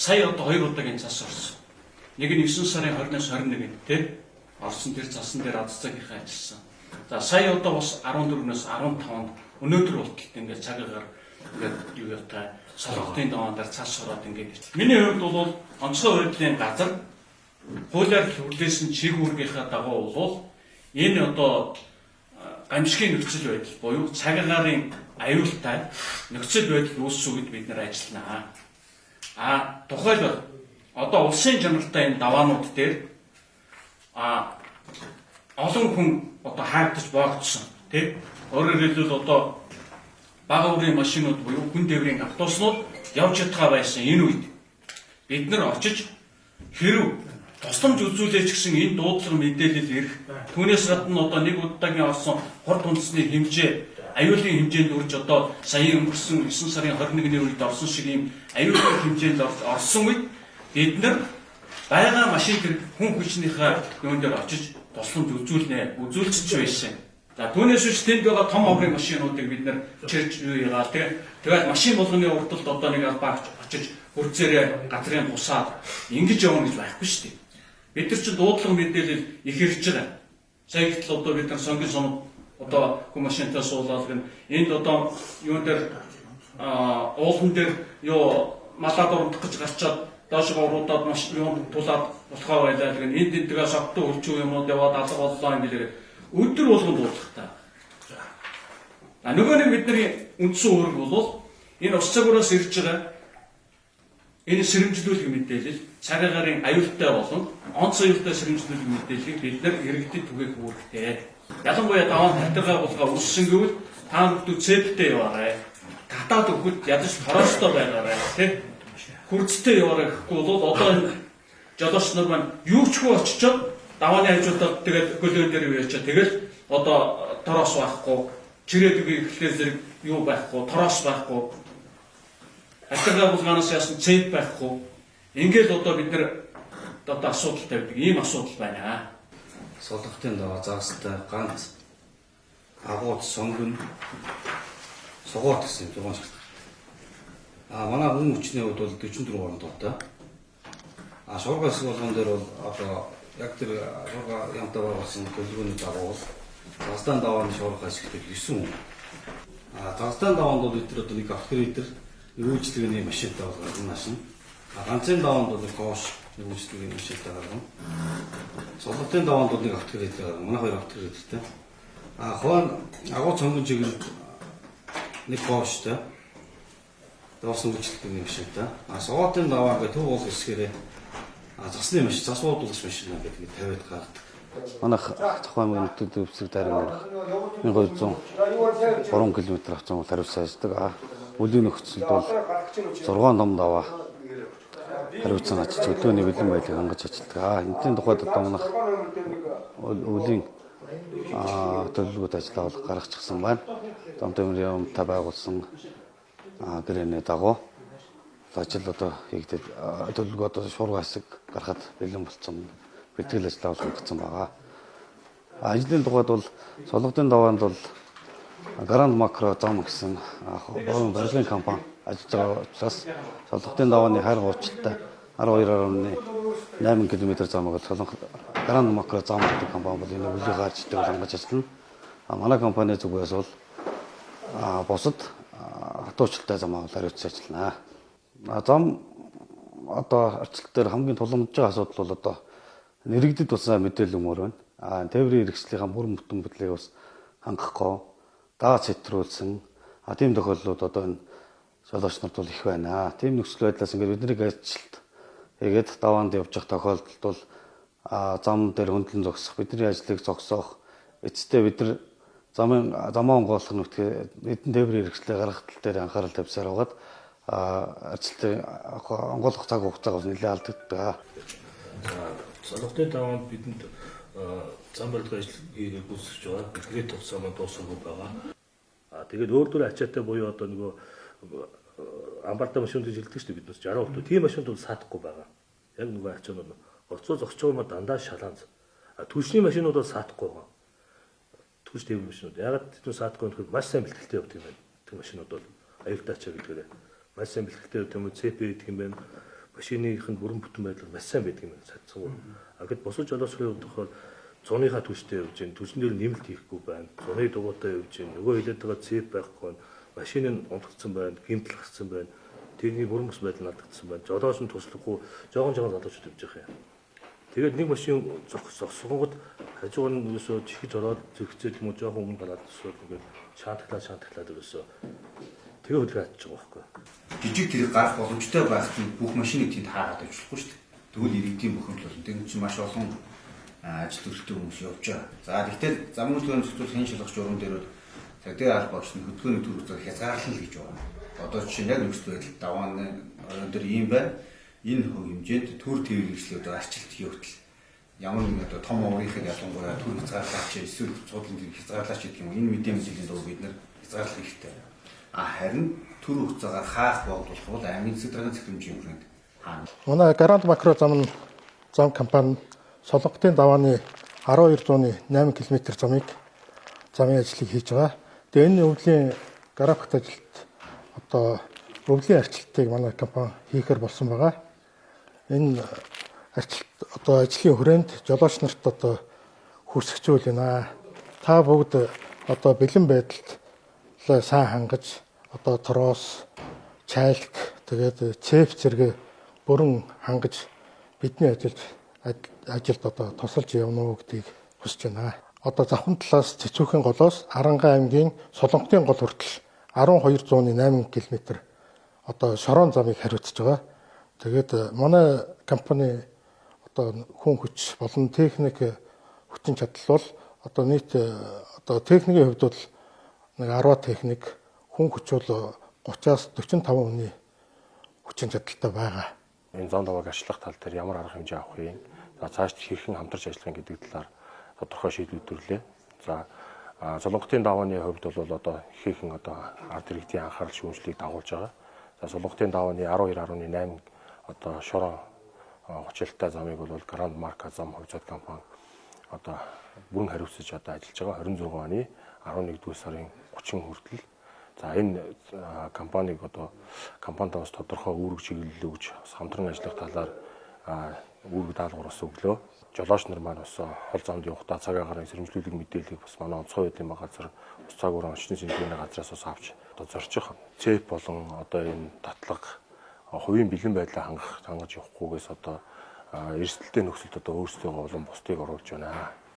сая одоо 2 удаагийн цас орсон. Нэг нь 9 сарын 20-наас 21-нд тий орсон тэр цасан дээр аз цагийнхаа ажилласан. За сая одоо бас 14-нөөс 15-нд өнөөдөр болтолд ингээд цагаагаар ингээд юу яатай солонготын даваан дээр цас ороод ингээд. Миний хувьд бол онцгой байдлын газар хуулиар хүлээсэн чиг үүргийнхаа дагуу бол энэ одоо гамшигын нөхцөл байдал буюу цагаарын аюултай нөхцөл байдал үүссэн үед бид нэр ажилланаа. Тухайлбал одоо улсын чанартай энэ даваанууд дээр олон хүн одоо хаагдаж боогдсон тий. Өөрөөр хэлбэл одоо бага үрийн машинууд буюу хүн тээврийн автобуснууд явж чадхаа байсан энэ үед бид нар очиж хэрв тусламж үзүүлээч гэсэн энэ дуудлага мэдээлэл ирэх түүнээс гадна одоо нэг удаагийн орсон хурд үндэсний хэмжээ аюулын хэмжээнд үрж одоо саяын өнгөрсөн 9 сарын 21-ний үед орсон шиг ийм аюулын хэмжээнд орсон үед бид нар байгаа машин тэр хүн хүчнийхээ юун дээр очиж тусламж үзүүлчих байсан. За түүнээс биш тэнд байгаа том оврын машинуудыг бид нар чирж юу яагаад тэгээд машин болгоны урталд одоо нэг албаагч очиж хурцээрээ газрын бусаад ингэж явна гэж байхгүй шүү дээ. Бид нар чинь дуудлага мэдээлэл их ирж байгаа. Сая гэтэл одоо бид нар сонгийн сонод одоо хүн машинтай суулаад гэн энд одоо юун дээр уулан дээр юу малаад урдах гэж гарчаад доош уруудаад маш юм тулаад болохоо байлаа гэн энд энтэйгээ савтуу хөлчүү юмуд яваад алга боллоо ингээд өдөр болгонд дуудахтай. Нөгөө нэг бидний үндсэн үүрэг бол энэ ус цагуураас ирж байгаа энэ сэрэмжлүүлэх мэдээлэл цагаагаар аюултай болон онц аюултай сэрэмжлүүлэх мэдээллийг бид нар иргэдэд түгээх үүрэгтэй. Ялангуяа даваан талтаргаа болгоо үрссэн гэвэл та бүхэн цэптэй яваарай. Татаад өгөхөд ядаж хороостой байгаарай тий. Хурцтай яваарай гэхгүй бол одоо энэ жолооч нар маань юу ч хөө очичоод давааны хажуудад тэгээд гөлөөн дээр яваачаа тэгэл одоо тороос байхгүй чирээд үгүй ихлээр зэрэг юу байхгүй тороос байхгүй хатгаа булгаанаас яасан цэп байхгүй ингээд одоо бид нар одоо асуудал тавьдаг ийм асуудал байна. Солонготын даваа заагстай ганц агууд сонгон согоот гэсэн юм шиг. Манай хүн хүчний хувьд бол 44 орон тоотой. Шуургай хэсэг болгон дээр бол одоо яг тэр шуургай ямтай байгуулсан төлөвлөгөөний дагуу Казахстан давааны шуургай хэсэгт 9 хүн. Казахстан даваанд бол бид нар одоо нэг автогрейдер үйлчлэгээний машинтай болгосон машин. Ганцын даваанд бол гош үйлчлэгээний машинтай гаргана. Солонготын даваанд бол нэг автогрейдер гаргана. Манай хоёр автогрейдертэй. Хоон агуу цонгон чигээр нэг гоштой. Доосон үйлчлэгээний машинтай. Согоотын даваа гэх төв бол хэсгээрээ засны машин, засвуудуулах машин гэдэг 50-д гаргадаг. Манайх Цохоймгийн нутгийн төвсэг дарин 1203 км авсан бол хариуцсан ажилладаг. Үлийн нөхцөлд бол 6 том даваа хариуцсан очиж өдөөний бэлэн байдлыг хангаж ажилладаг. Энэний тухайд одоо манайх үлийн төлөвлөгөөд ажиллагааг гаргачихсан байна. Том тэмрийн юмтай байгуулсан гэрээний дагуу ажил одоо хийгдээд төлөвлөгөө одоо шуургай хэсэг гарахад бэлэн болсон бэлтгэл ажиллагаа хийгдсэн байгаа. Ажлын тухайд бол Солонготын даваанд бол Гранд Макро зам гэсэн барилгын компани ажиллаж байгаа учраас Солонготын давааны хайр гуйчтай 12.8 км замыг Солонгот Гранд Макро зам гэдэг компани бол энэ үлийг гарч идэх болгож ажиллана. Манай компани зүгээс бол бусад хатуучтай замаа хариуцсан ажиллана. Зам одоо арчилт дээр хамгийн тулгамдж байгаа асуудал бол одоо нэрэгдэд болсон мэдээлэл өмөр байна. Тээврийн хэрэгслийн бүр бүтэн бодлыг бас хангахгүй дааж хэтрүүлсэн. Тийм тохиолдлууд одоо энэ жолооч нарт бол их байна. Тийм нөхцөл байдлаас ингээд бидний ажилт хийгээд даваанд явж явах тохиолдолд бол зам дээр хөндлөн зогсох, бидний ажлыг зогсоох, эцэстээ бид нар замаа онгойлох нүтгэ эдэн тээврийн хэрэгслээ гаргах тал дээр анхаарал тавьсаар байгаад ажилтны онгойлгох цаг хугацааг нэлээд алдагддаг. Солонготын даваанд бидэнд зам барилгын ажил хийгээд гүйцэтгэж байгаа. Бидний тугацаа маань дуусаагүй байгаа. Тэгээд өөр дөр ачаатай буюу одоо нөгөө амбартай машин гэж хэлдэг шүү дээ бид бас 60%. Тийм машинд бол саадахгүй байгаа. Яг нөгөө ачаанууд орцоо зогсож байгаа дандаа шалаанц. Түлшний машинууд бол саадахгүй байгаа. Түлш тээврийн машинууд. Ягаад тийм саадахгүй вэ гэхээр маш сайн бэлтгэлтэй явдаг юм байна. Тэр машинууд бол аюултай ачаа гэдгээр маш сайн бэлтгэлтэй юм. ЦП гэдэг юм байна. машиныхын бүрэн бүтэн байдал маш сайн байдаг юм садцгүй. А гэд босож жолоосрын хувьд болохоор зуныхаа түвштэй явж гин түвшин дээр нэмэлт хийхгүй байна. Зуны дугуйтай явж гин нөгөө хилээд байгаа цэп байхгүй. Машин нь унтагдсан байна, гэмтэл гарсан байна. Тэрний бүрэн бус байдал алдагдсан байна. Жолооч нь туслахгүй жоохон залуучууд явж байгаа юм. Тэгээд нэг машин зогсгонгод хажууг нь ерөөсөө чихэж ороод зөгцөөд юм уу жоохон өмнө галаад төсөөл ингээд шаантглаад ерөөсөө тэгээ хөдөлгөөн атчих байгаа байхгүй. Жижиг тэрэг гарах боломжтой байхад бүх машиныг тэнд хаагаад авчихгүй шүү дээ. Тэгвэл иргэдийн бухимдал болно. Тэгвэл чинь маш олон ажил төрөлтэй хүмүүс явж байгаа. За тэгтэл замын хөдөлгөөний зөвлөл хэн шалгах журам дээр бол цагдаа албагч нь хөдөлгөөний төр үзэл хязгаарлал гэж байна. Одоо чинь яг нөхцөл байдал давааны өндөр ийм байна. Энэ хөв хэмжээнд төр тээвэрлэгчлүүд арчилт хийвтэл ямар нэг одоо том уурийнхыг ялангуяа төр хязгаарлаач эсвэл цуудлын төр хязгаарлаач гэдэг юм. Энэ мэдээллийн дуу бид нар хязгаарлах хэрэгтэй. Харин төр хугацаагаар хаах боловсруулах бол аймгийн засаг даргын захирамжийн хүрээнд хаана. Манай Гарант макро зам компани Солонготын давааны 1208 км замын ажлыг хийж байгаа. Тэгээ энэ өвлийн графикт ажилд одоо өвлийн арчилтыг манай компани хийхээр болсон байгаа. Энэ арчилт одоо ажлын хүрээнд жолооч нарт одоо хүсгчүүл байна. Та бүгд одоо бэлэн байдалд сайн хангаж одоо трос, чайлк тэгээд цэф зэрэг бүрэн хангаж бидний ажилд одоо тусалж явна уу гэдгийг хүсэж байна. Одоо завхан талаас Цэцүүхэн голоос Аранга аймгийн Солонготын гол хүртэл 1208 км одоо шорон замыг хариуцж байгаа. Тэгээд манай компани одоо хүн хүч болон техник хүчин чадал бол одоо нийт одоо техникийн хувьд бол нэг 10 техник, хүн хүч бол 30-аас 45 хүний хүчин чадалтай байгаа. Энэ зам давааг ажиллах тал дээр ямар арга хэмжээ авах вэ? За цааш хэрхэн хамтарч ажиллах гэдэг талаар тодорхой шийдвэр төрлөө. За Солонготын давааны хувьд бол одоо ихээхэн одоо ард иргэдийн анхаарал шүүмжлэлийг дагуулж байгаа. За Солонготын давааны 12.8 одоо шорон хүчилтэй замыг бол Гранд Марка зам хувьцаат компани одоо бүрэн хариуцж одоо ажиллаж байгаа 26 оны 11-р сарын 30 хүртэл. За энэ компаниг одоо компанидаас тодорхой үүрэг чиглэл өгж хамтран ажиллах талаар үүрэг даалгавар бас өглөө. Жолооч нар маань бас хол замд явахдаа цаг агаар сэрэмжлүүлэг мэдээллийг бас манай онцгой байдлын газар ус цагуурын орчны сэнхүүний газраас бас авч одоо зорчих. ЦЭП болон одоо энэ татлага хувийн бэлэн байдлаа хангаж явахгүйгээс одоо эрсдэлтэй нөхцөлд одоо өөрсдөө болон бусдыг оруулж байна.